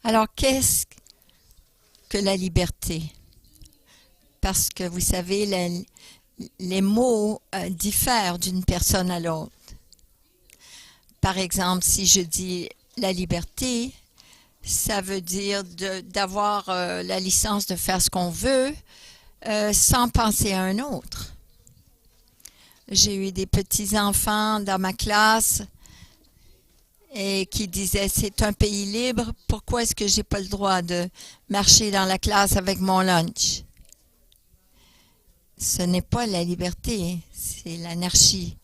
Alors, qu'est-ce que la liberté? Parce que vous savez, les mots diffèrent d'une personne à l'autre. Par exemple, si je dis la liberté, ça veut dire d'avoir la licence de faire ce qu'on veut sans penser à un autre. J'ai eu des petits-enfants dans ma classe et qui disaient c'est un pays libre, pourquoi est-ce que j'ai pas le droit de marcher dans la classe avec mon lunch? Ce n'est pas la liberté, c'est l'anarchie.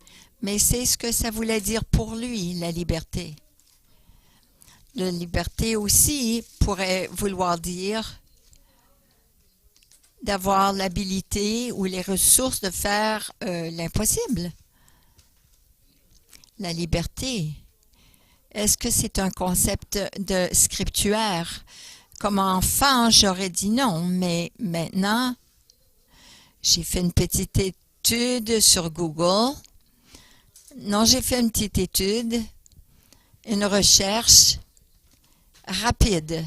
Mais c'est ce que ça voulait dire pour lui, la liberté. La liberté aussi pourrait vouloir dire d'avoir l'habilité ou les ressources de faire l'impossible. La liberté, est-ce que c'est un concept de scriptuaire? Comme enfant, j'aurais dit non, mais maintenant, j'ai fait une petite étude sur Google. Non, j'ai fait une petite étude, une recherche rapide.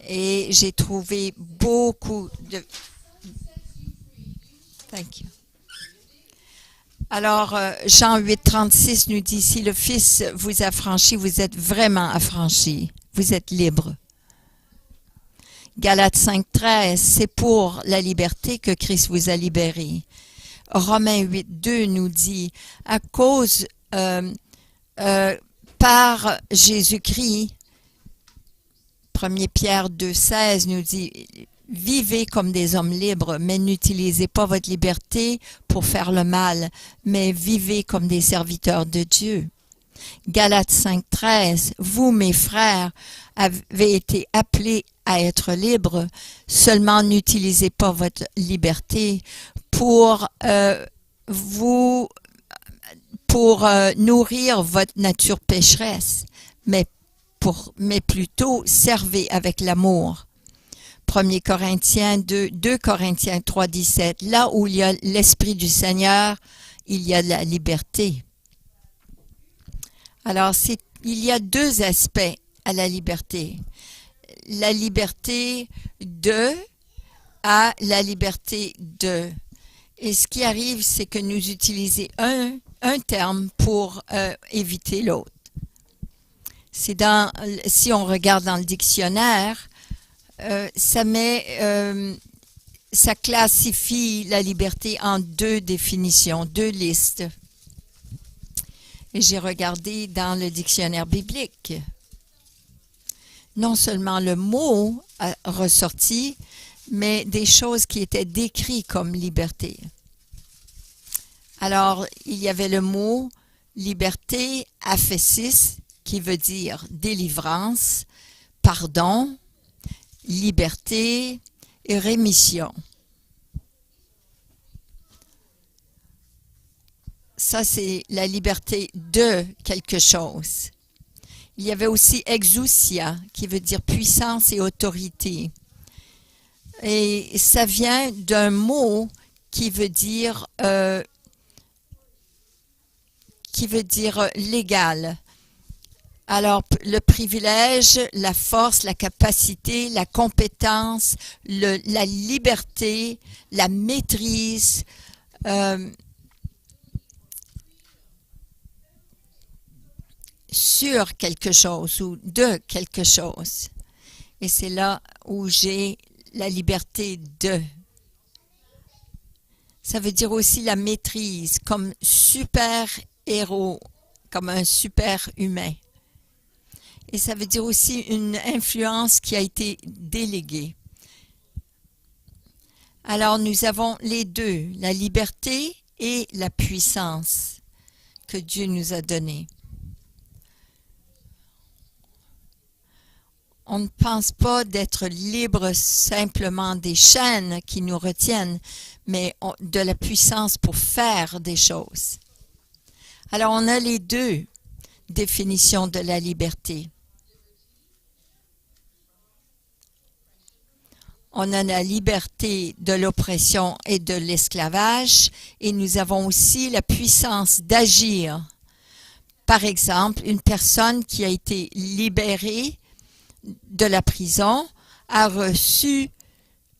Et j'ai trouvé beaucoup de... Thank you. Alors, Jean 8,36 nous dit, si le Fils vous a franchi, vous êtes vraiment affranchi. Vous êtes libre. Galates 5,13, c'est pour la liberté que Christ vous a libéré. Romains 8,2 nous dit, à cause, par Jésus-Christ, 1 Pierre 2,16 nous dit, vivez comme des hommes libres, mais n'utilisez pas votre liberté pour faire le mal, mais vivez comme des serviteurs de Dieu. Galates 5,13, vous, mes frères, avez été appelés à être libres, seulement n'utilisez pas votre liberté pour nourrir votre nature pécheresse, mais plutôt servez avec l'amour. 1 Corinthiens 2 Corinthiens 3,17, là où il y a l'Esprit du Seigneur, il y a de la liberté. Alors, il y a deux aspects à la liberté. La liberté à la liberté de. Et ce qui arrive, c'est que nous utilisons un terme pour éviter l'autre. Si on regarde dans le dictionnaire, ça classifie la liberté en deux définitions, deux listes. Et j'ai regardé dans le dictionnaire biblique. Non seulement le mot a ressorti, mais des choses qui étaient décrites comme liberté. Alors, il y avait le mot liberté, aphésis, qui veut dire délivrance, pardon, liberté et rémission. Ça, c'est la liberté de quelque chose. Il y avait aussi exousia, qui veut dire puissance et autorité. Et ça vient d'un mot qui veut dire légal. Alors, le privilège, la force, la capacité, la compétence, la liberté, la maîtrise, sur quelque chose ou de quelque chose. Et c'est là où j'ai la liberté de. Ça veut dire aussi la maîtrise, comme super-héros, comme un super-humain. Et ça veut dire aussi une influence qui a été déléguée. Alors, nous avons les deux, la liberté et la puissance que Dieu nous a donnée. On ne pense pas d'être libre simplement des chaînes qui nous retiennent, mais de la puissance pour faire des choses. Alors, on a les deux définitions de la liberté. On a la liberté de l'oppression et de l'esclavage, et nous avons aussi la puissance d'agir. Par exemple, une personne qui a été libérée de la prison a reçu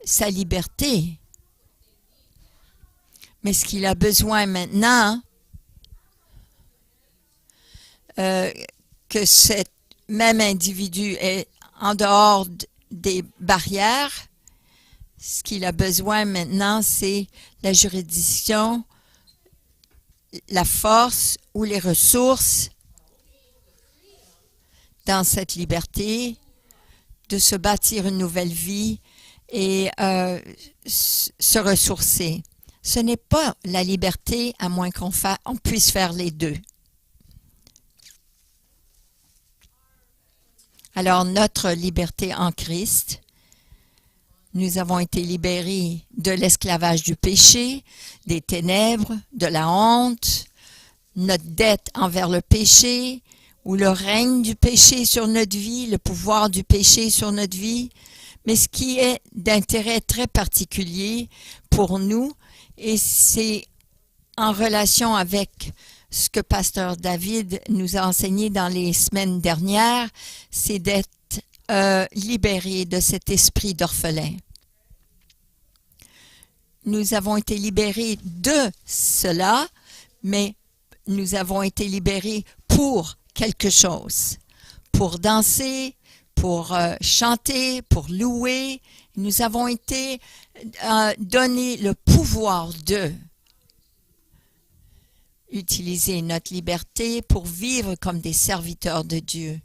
sa liberté. Mais ce qu'il a besoin maintenant, que cet même individu est en dehors des barrières, ce qu'il a besoin maintenant, c'est la juridiction, la force ou les ressources dans cette liberté de se bâtir une nouvelle vie et se ressourcer. Ce n'est pas la liberté à moins qu'on puisse faire les deux. Alors, notre liberté en Christ, nous avons été libérés de l'esclavage du péché, des ténèbres, de la honte, notre dette envers le péché, ou le règne du péché sur notre vie, le pouvoir du péché sur notre vie. Mais ce qui est d'intérêt très particulier pour nous, et c'est en relation avec ce que Pasteur David nous a enseigné dans les semaines dernières, c'est d'être libérés de cet esprit d'orphelin. Nous avons été libérés de cela, mais nous avons été libérés pour quelque chose, pour danser, pour chanter, pour louer. Nous avons été donnés le pouvoir de utiliser notre liberté pour vivre comme des serviteurs de Dieu.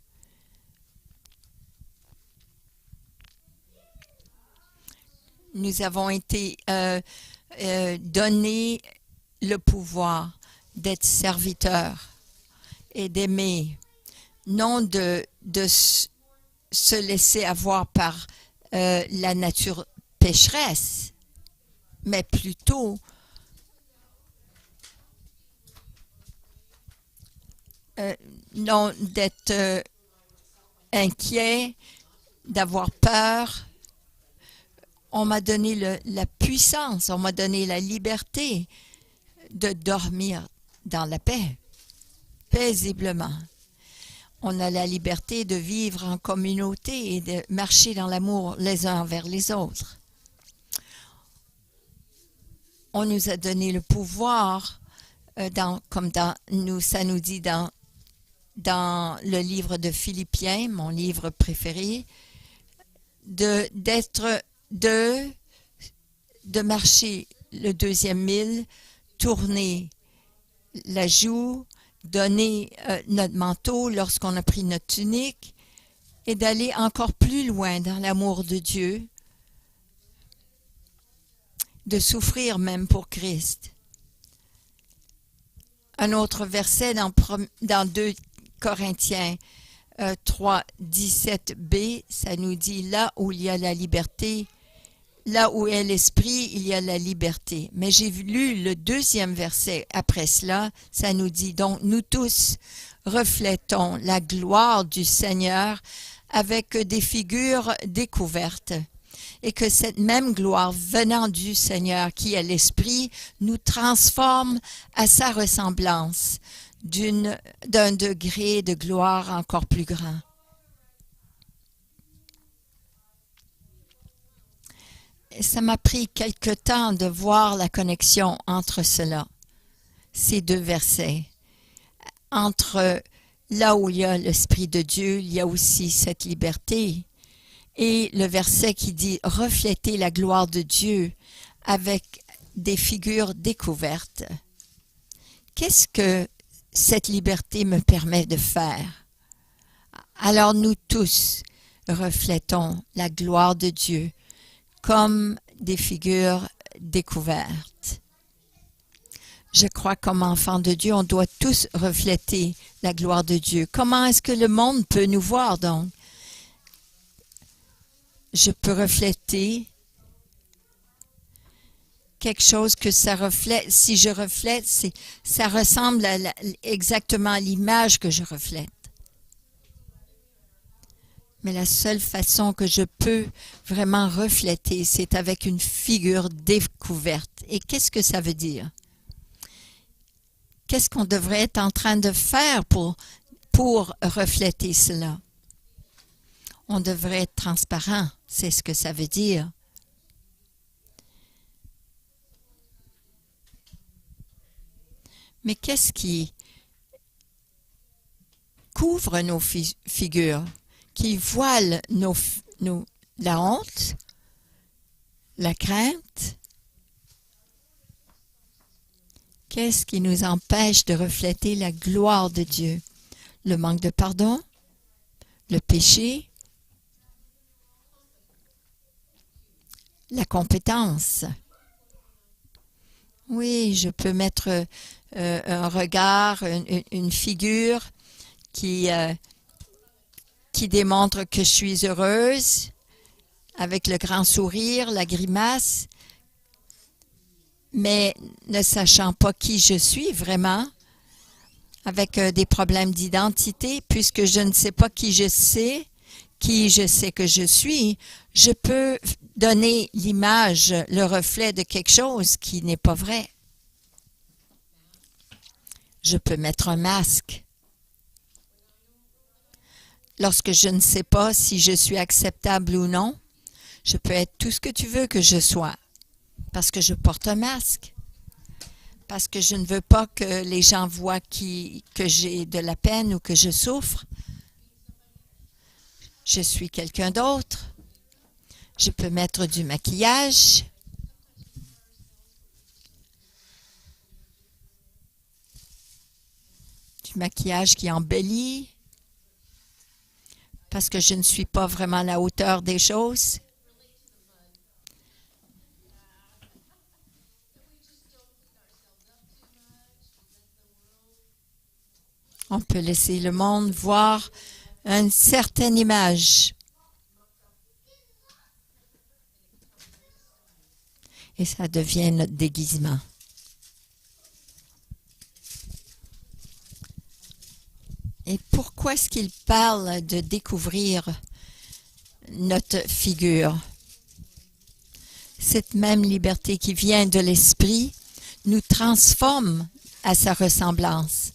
Nous avons été donnés le pouvoir d'être serviteurs et d'aimer, non de se laisser avoir par la nature pécheresse, mais plutôt non d'être inquiet, d'avoir peur. On m'a donné la puissance, on m'a donné la liberté de dormir dans la paix, paisiblement. On a la liberté de vivre en communauté et de marcher dans l'amour les uns envers les autres. On nous a donné le pouvoir, ça nous dit dans le livre de Philippiens, mon livre préféré, de marcher le 2e mille, tourner la joue, donner notre manteau lorsqu'on a pris notre tunique et d'aller encore plus loin dans l'amour de Dieu, de souffrir même pour Christ. Un autre verset dans 2 Corinthiens 3, 17b, ça nous dit « Là où il y a la liberté, là où est l'esprit, il y a la liberté. » Mais j'ai lu le 2e verset après cela, ça nous dit « Donc nous tous reflétons la gloire du Seigneur avec des figures découvertes. » Et que cette même gloire venant du Seigneur, qui est l'Esprit, nous transforme à sa ressemblance d'un degré de gloire encore plus grand. Et ça m'a pris quelque temps de voir la connexion entre cela, ces 2 versets. Entre là où il y a l'Esprit de Dieu, il y a aussi cette liberté. Et le verset qui dit « Refléter la gloire de Dieu avec des figures découvertes ». Qu'est-ce que cette liberté me permet de faire? Alors nous tous reflétons la gloire de Dieu comme des figures découvertes. Je crois comme enfants de Dieu, on doit tous refléter la gloire de Dieu. Comment est-ce que le monde peut nous voir donc? Je peux refléter quelque chose que ça reflète. Si je reflète, ça ressemble exactement à l'image que je reflète. Mais la seule façon que je peux vraiment refléter, c'est avec une figure découverte. Et qu'est-ce que ça veut dire? Qu'est-ce qu'on devrait être en train de faire pour refléter cela? On devrait être transparent, c'est ce que ça veut dire. Mais qu'est-ce qui couvre nos figures, qui voile la honte, la crainte? Qu'est-ce qui nous empêche de refléter la gloire de Dieu? Le manque de pardon? Le péché? La compétence? Oui, je peux mettre un regard, une figure qui démontre que je suis heureuse, avec le grand sourire, la grimace, mais ne sachant pas qui je suis vraiment, avec des problèmes d'identité, puisque je ne sais pas qui je sais que je suis, je peux donner l'image, le reflet de quelque chose qui n'est pas vrai. Je peux mettre un masque. Lorsque je ne sais pas si je suis acceptable ou non, je peux être tout ce que tu veux que je sois, parce que je porte un masque, parce que je ne veux pas que les gens voient que j'ai de la peine ou que je souffre. Je suis quelqu'un d'autre. Je peux mettre du maquillage. Du maquillage qui embellit. Parce que je ne suis pas vraiment à la hauteur des choses. On peut laisser le monde voir une certaine image. Et ça devient notre déguisement. Et pourquoi est-ce qu'il parle de découvrir notre figure? Cette même liberté qui vient de l'esprit nous transforme à sa ressemblance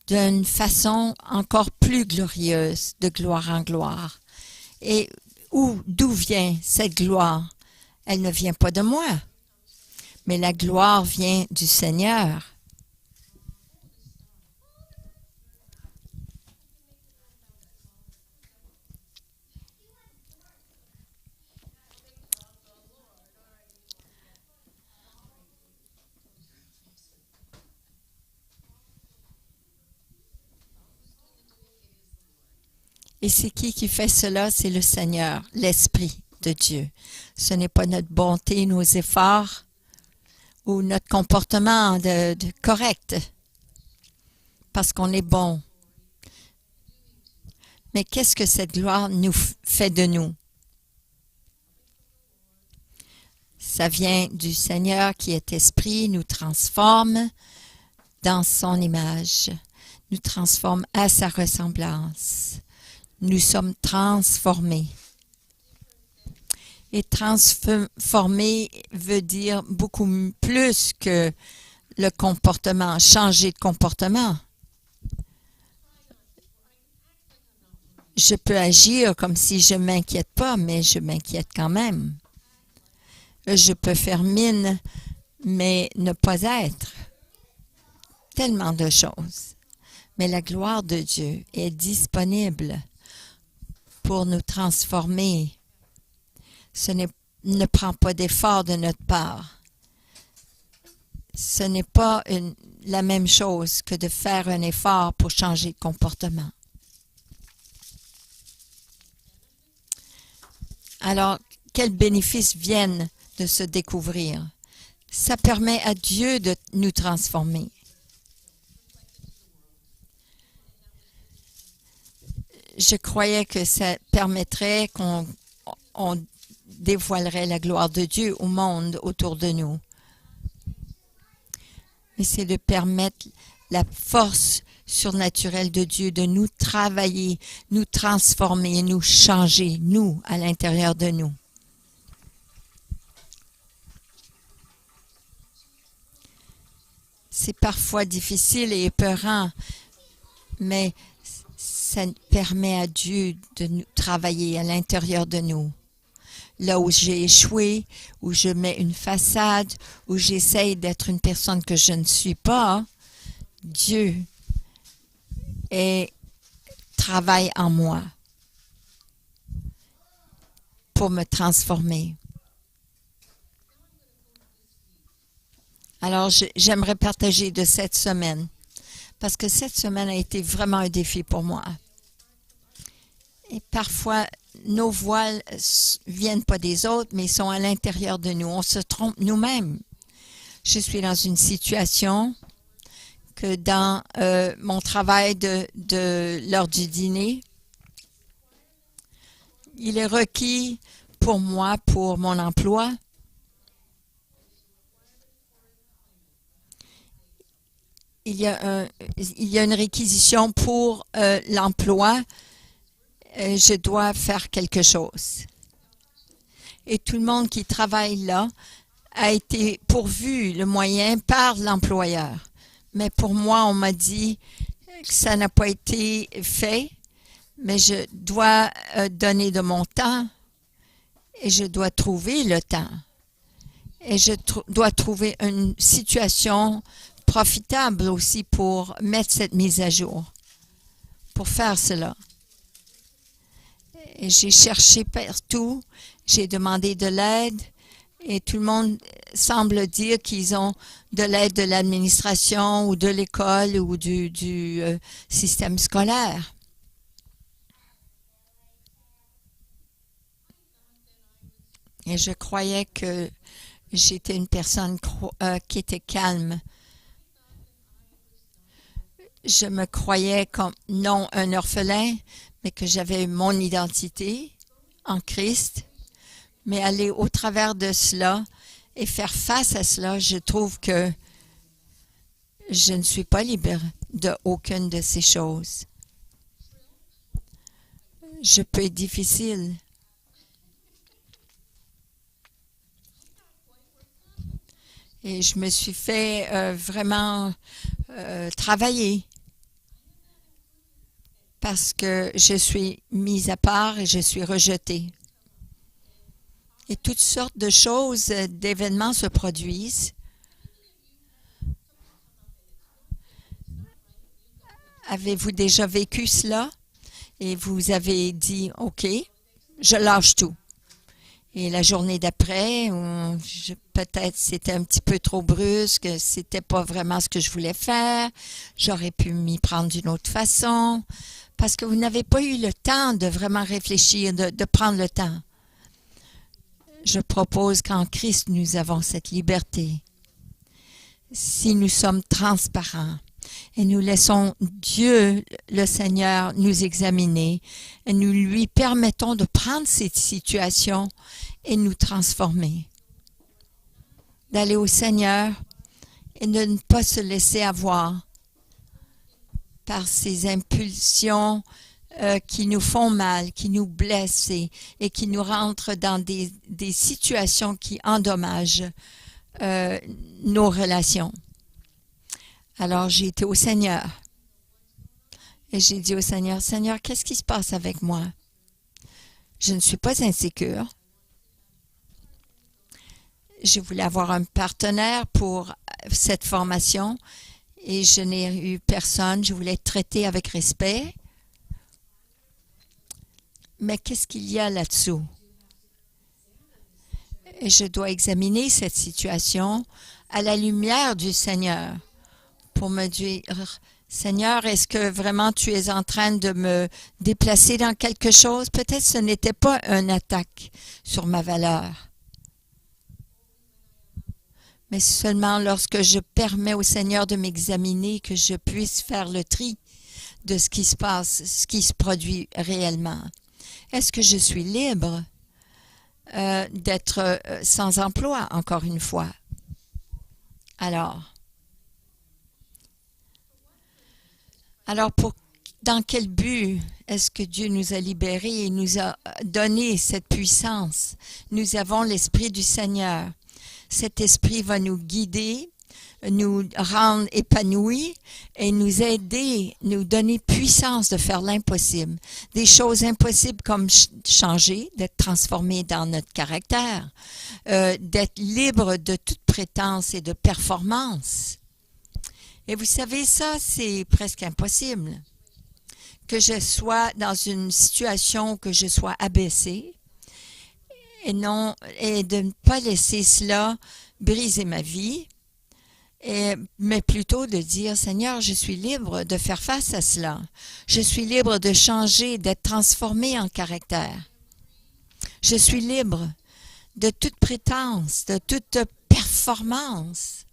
d'une façon encore plus glorieuse, de gloire en gloire. Et d'où vient cette gloire? Elle ne vient pas de moi, mais la gloire vient du Seigneur. Et c'est qui fait cela? C'est le Seigneur, l'Esprit de Dieu. Ce n'est pas notre bonté, nos efforts ou notre comportement correct parce qu'on est bon. Mais qu'est-ce que cette gloire nous fait de nous? Ça vient du Seigneur qui est Esprit, nous transforme dans son image, nous transforme à sa ressemblance. Nous sommes transformés. Et transformer veut dire beaucoup plus que le comportement, changer de comportement. Je peux agir comme si je ne m'inquiète pas, mais je m'inquiète quand même. Je peux faire mine, mais ne pas être. Tellement de choses. Mais la gloire de Dieu est disponible pour nous transformer. Ne prend pas d'effort de notre part. Ce n'est pas la même chose que de faire un effort pour changer de comportement. Alors, quels bénéfices viennent de se découvrir? Ça permet à Dieu de nous transformer. Je croyais que ça permettrait qu'on dévoilerait la gloire de Dieu au monde autour de nous. Mais c'est de permettre la force surnaturelle de Dieu de nous travailler, nous transformer, nous changer, nous, à l'intérieur de nous. C'est parfois difficile et épeurant, mais Ça permet à Dieu de nous travailler à l'intérieur de nous. Là où j'ai échoué, où je mets une façade, où j'essaye d'être une personne que je ne suis pas, Dieu travaille en moi pour me transformer. Alors, j'aimerais partager de cette semaine, parce que cette semaine a été vraiment un défi pour moi. Et parfois, nos voiles viennent pas des autres, mais sont à l'intérieur de nous. On se trompe nous-mêmes. Je suis dans une situation que dans mon travail de l'heure du dîner, il est requis pour moi, pour mon emploi, il y a une réquisition pour l'emploi. Je dois faire quelque chose. Et tout le monde qui travaille là a été pourvu le moyen par l'employeur. Mais pour moi, on m'a dit que ça n'a pas été fait, mais je dois donner de mon temps et je dois trouver le temps. Et je dois trouver une situation profitable aussi pour mettre cette mise à jour, pour faire cela. Et j'ai cherché partout, j'ai demandé de l'aide et tout le monde semble dire qu'ils ont de l'aide de l'administration ou de l'école ou du système scolaire. Et je croyais que j'étais une personne qui était calme. Je me croyais comme non un orphelin, mais que j'avais mon identité en Christ. Mais aller au travers de cela et faire face à cela, je trouve que je ne suis pas libre de aucune de ces choses. Je peux être difficile. Et je me suis fait vraiment travailler parce que je suis mise à part et je suis rejetée. Et toutes sortes de choses, d'événements se produisent. Avez-vous déjà vécu cela? Et vous avez dit, OK, je lâche tout. Et la journée d'après, peut-être c'était un petit peu trop brusque, c'était pas vraiment ce que je voulais faire. J'aurais pu m'y prendre d'une autre façon. Parce que vous n'avez pas eu le temps de vraiment réfléchir, de prendre le temps. Je propose qu'en Christ, nous avons cette liberté. Si nous sommes transparents et nous laissons Dieu, le Seigneur, nous examiner et nous lui permettons de prendre cette situation et nous transformer. D'aller au Seigneur et de ne pas se laisser avoir par ces impulsions qui nous font mal, qui nous blessent et qui nous rentrent dans des situations qui endommagent nos relations. Alors, j'ai été au Seigneur et j'ai dit au Seigneur, Seigneur, qu'est-ce qui se passe avec moi? Je ne suis pas insécure. Je voulais avoir un partenaire pour cette formation et je n'ai eu personne. Je voulais être traitée avec respect. Mais qu'est-ce qu'il y a là-dessous? Et je dois examiner cette situation à la lumière du Seigneur pour me dire, Seigneur, est-ce que vraiment tu es en train de me déplacer dans quelque chose? Peut-être ce n'était pas une attaque sur ma valeur. Mais seulement lorsque je permets au Seigneur de m'examiner, que je puisse faire le tri de ce qui se passe, ce qui se produit réellement. Est-ce que je suis libre d'être sans emploi, encore une fois? Alors dans quel but est-ce que Dieu nous a libérés et nous a donné cette puissance? Nous avons l'Esprit du Seigneur. Cet Esprit va nous guider nous rendre épanouis et nous aider, nous donner puissance de faire l'impossible. Des choses impossibles comme changer, d'être transformé dans notre caractère, d'être libre de toute prétence et de performance. Et vous savez, ça, c'est presque impossible. Que je sois dans une situation, que je sois abaissée, et de ne pas laisser cela briser ma vie, mais plutôt de dire, Seigneur, je suis libre de faire face à cela. Je suis libre de changer, d'être transformé en caractère. Je suis libre de toute prétence, de toute performance.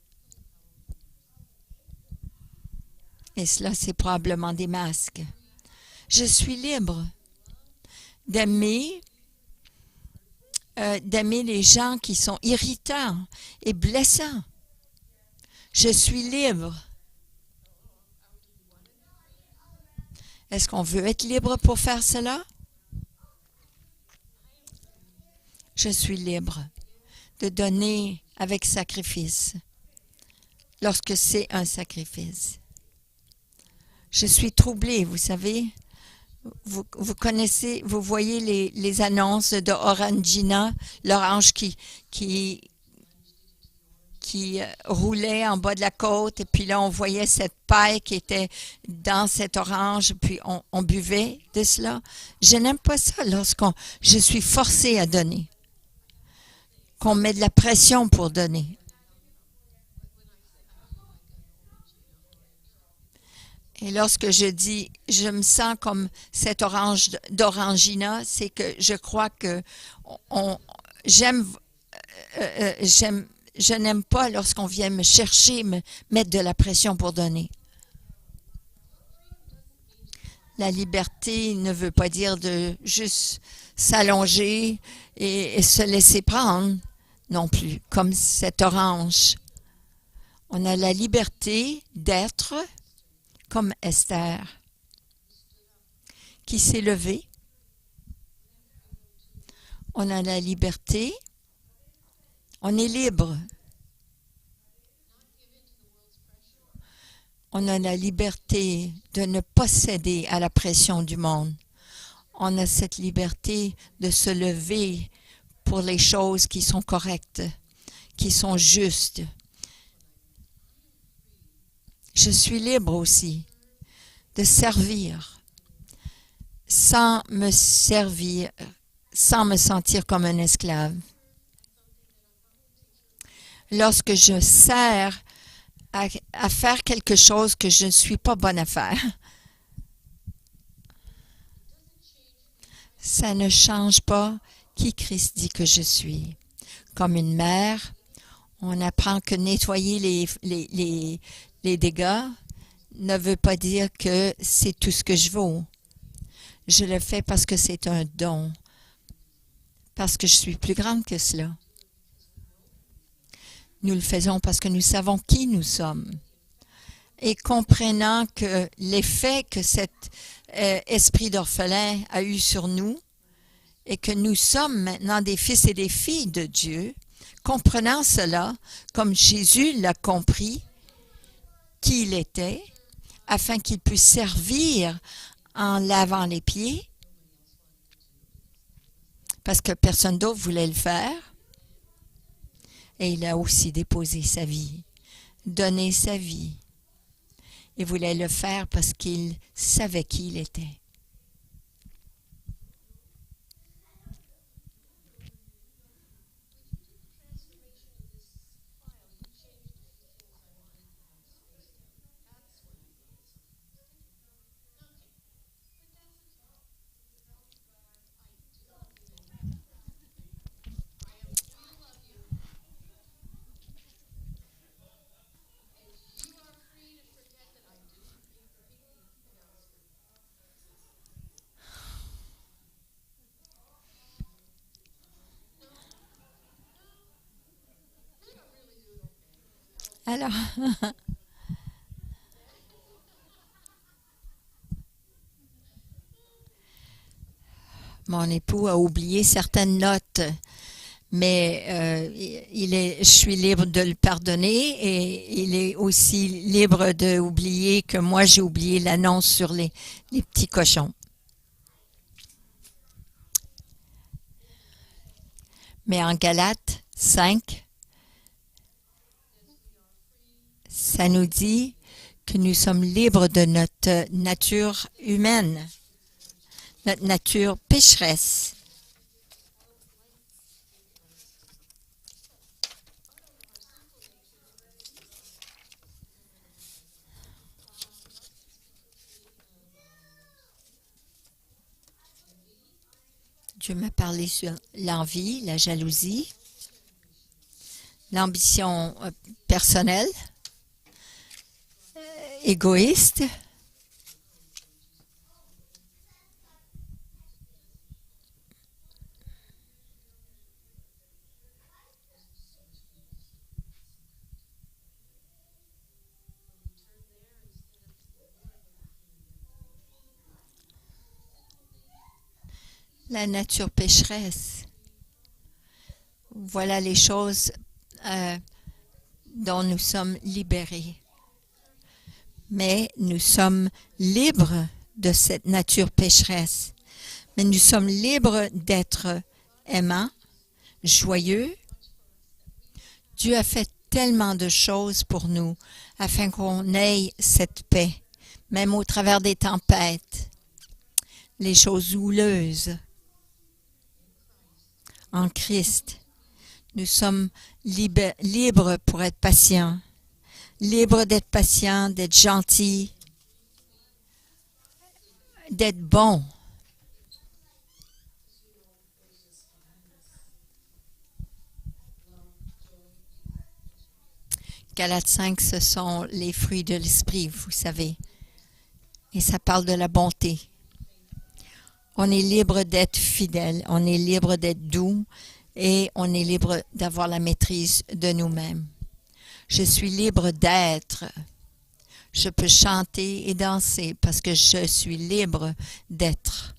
Et cela, c'est probablement des masques. Je suis libre d'aimer les gens qui sont irritants et blessants. Je suis libre. Est-ce qu'on veut être libre pour faire cela? Je suis libre de donner avec sacrifice lorsque c'est un sacrifice. Je suis troublée, vous savez. Vous connaissez, vous voyez les annonces de Orangina, l'orange qui roulait en bas de la côte, et puis là, on voyait cette paille qui était dans cette orange, puis on buvait de cela. Je n'aime pas ça je suis forcée à donner, qu'on met de la pression pour donner. Et lorsque je dis, je me sens comme cette orange d'Orangina, c'est que je crois que je n'aime pas lorsqu'on vient me chercher, me mettre de la pression pour donner. La liberté ne veut pas dire de juste s'allonger et se laisser prendre non plus, comme cette orange. On a la liberté d'être comme Esther, qui s'est levée. On a la liberté. On est libre. On a la liberté de ne pas céder à la pression du monde. On a cette liberté de se lever pour les choses qui sont correctes, qui sont justes. Je suis libre aussi de servir sans me sentir comme un esclave. Lorsque je sers à faire quelque chose que je ne suis pas bonne à faire, ça ne change pas qui Christ dit que je suis. Comme une mère, on apprend que nettoyer les dégâts ne veut pas dire que c'est tout ce que je vaux. Je le fais parce que c'est un don, parce que je suis plus grande que cela. Nous le faisons parce que nous savons qui nous sommes. Et comprenant que l'effet que cet esprit d'orphelin a eu sur nous, et que nous sommes maintenant des fils et des filles de Dieu, comprenant cela, comme Jésus l'a compris, qui il était, afin qu'il puisse servir en lavant les pieds, parce que personne d'autre voulait le faire. Et il a aussi déposé sa vie, donné sa vie. Il voulait le faire parce qu'il savait qui il était. Alors, mon époux a oublié certaines notes, mais je suis libre de le pardonner et il est aussi libre d'oublier que moi j'ai oublié l'annonce sur les petits cochons. Mais en Galates 5, ça nous dit que nous sommes libres de notre nature humaine, notre nature pécheresse. Dieu m'a parlé sur l'envie, la jalousie, l'ambition personnelle, égoïste, la nature pécheresse. Voilà les choses dont nous sommes libérés. Mais nous sommes libres de cette nature pécheresse. Mais nous sommes libres d'être aimants, joyeux. Dieu a fait tellement de choses pour nous afin qu'on ait cette paix, même au travers des tempêtes, les choses houleuses. En Christ, nous sommes libres pour être patients, libres d'être patients, d'être gentils, d'être bons. Galates 5, ce sont les fruits de l'esprit, vous savez. Et ça parle de la bonté. On est libre d'être fidèle, on est libre d'être doux et on est libre d'avoir la maîtrise de nous-mêmes. Je suis libre d'être. Je peux chanter et danser parce que je suis libre d'être.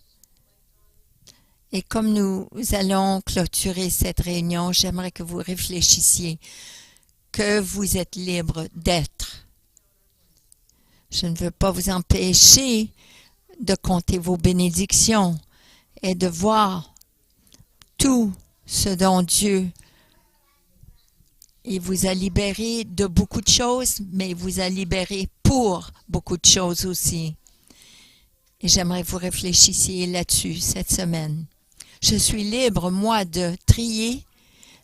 Et comme nous allons clôturer cette réunion, j'aimerais que vous réfléchissiez que vous êtes libre d'être. Je ne veux pas vous empêcher de compter vos bénédictions et de voir tout ce dont Dieu il vous a libéré de beaucoup de choses, mais il vous a libéré pour beaucoup de choses aussi. Et j'aimerais que vous réfléchissiez là-dessus cette semaine. Je suis libre, moi, de trier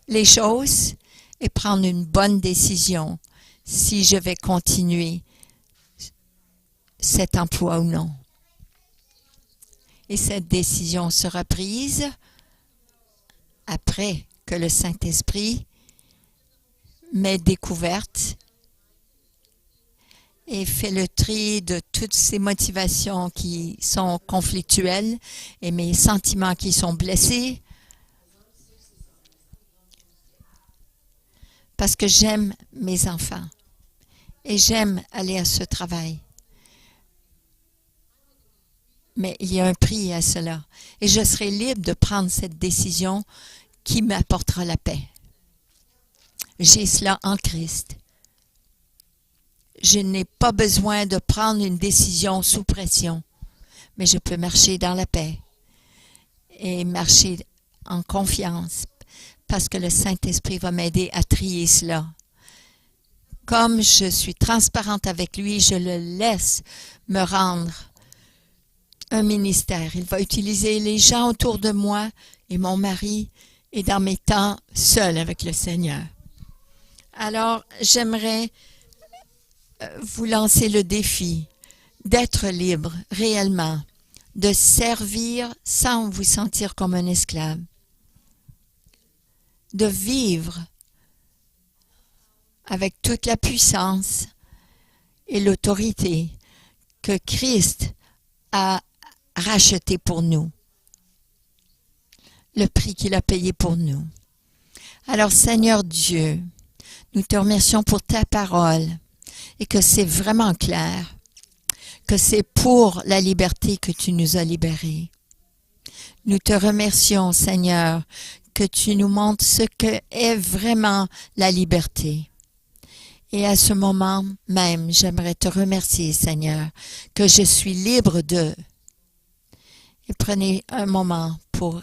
les choses et prendre une bonne décision si je vais continuer cet emploi ou non. Et cette décision sera prise après que le Saint-Esprit m'ait découverte et fait le tri de toutes ces motivations qui sont conflictuelles et mes sentiments qui sont blessés parce que j'aime mes enfants et j'aime aller à ce travail. Mais il y a un prix à cela. Et je serai libre de prendre cette décision qui m'apportera la paix. J'ai cela en Christ. Je n'ai pas besoin de prendre une décision sous pression, mais je peux marcher dans la paix et marcher en confiance parce que le Saint-Esprit va m'aider à trier cela. Comme je suis transparente avec lui, je le laisse me rendre un ministère. Il va utiliser les gens autour de moi et mon mari et dans mes temps seul avec le Seigneur. Alors, j'aimerais vous lancer le défi d'être libre réellement, de servir sans vous sentir comme un esclave, de vivre avec toute la puissance et l'autorité que Christ a racheté pour nous, le prix qu'il a payé pour nous. Alors, Seigneur Dieu, nous te remercions pour ta parole et que c'est vraiment clair, que c'est pour la liberté que tu nous as libérés. Nous te remercions, Seigneur, que tu nous montres ce que est vraiment la liberté. Et à ce moment même, j'aimerais te remercier, Seigneur, que je suis libre de. Et prenez un moment pour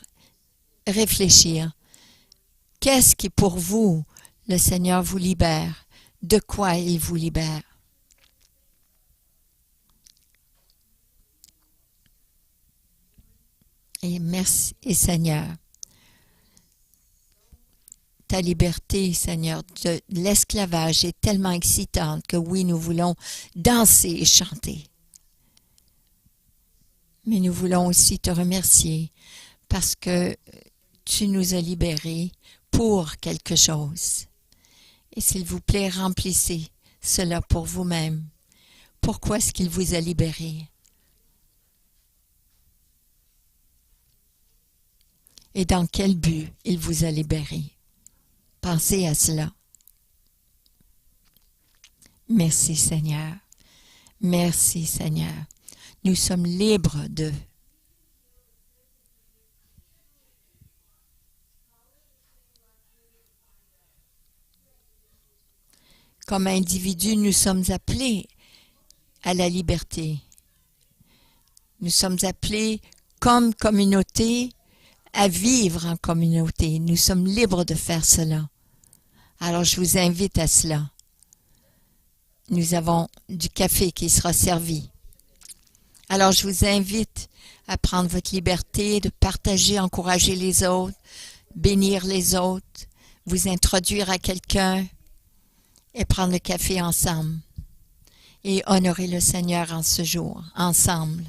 réfléchir. Qu'est-ce qui pour vous, le Seigneur vous libère? De quoi il vous libère? Et merci, et Seigneur, ta liberté, Seigneur, de l'esclavage est tellement excitante que oui, nous voulons danser et chanter. Mais nous voulons aussi te remercier parce que tu nous as libérés pour quelque chose. Et s'il vous plaît, remplissez cela pour vous-même. Pourquoi est-ce qu'il vous a libérés? Et dans quel but il vous a libérés? Pensez à cela. Merci Seigneur. Merci Seigneur. Nous sommes libres de. Comme individus, nous sommes appelés à la liberté. Nous sommes appelés comme communauté à vivre en communauté. Nous sommes libres de faire cela. Alors je vous invite à cela. Nous avons du café qui sera servi. Alors je vous invite à prendre votre liberté, de partager, encourager les autres, bénir les autres, vous introduire à quelqu'un et prendre le café ensemble et honorer le Seigneur en ce jour, ensemble.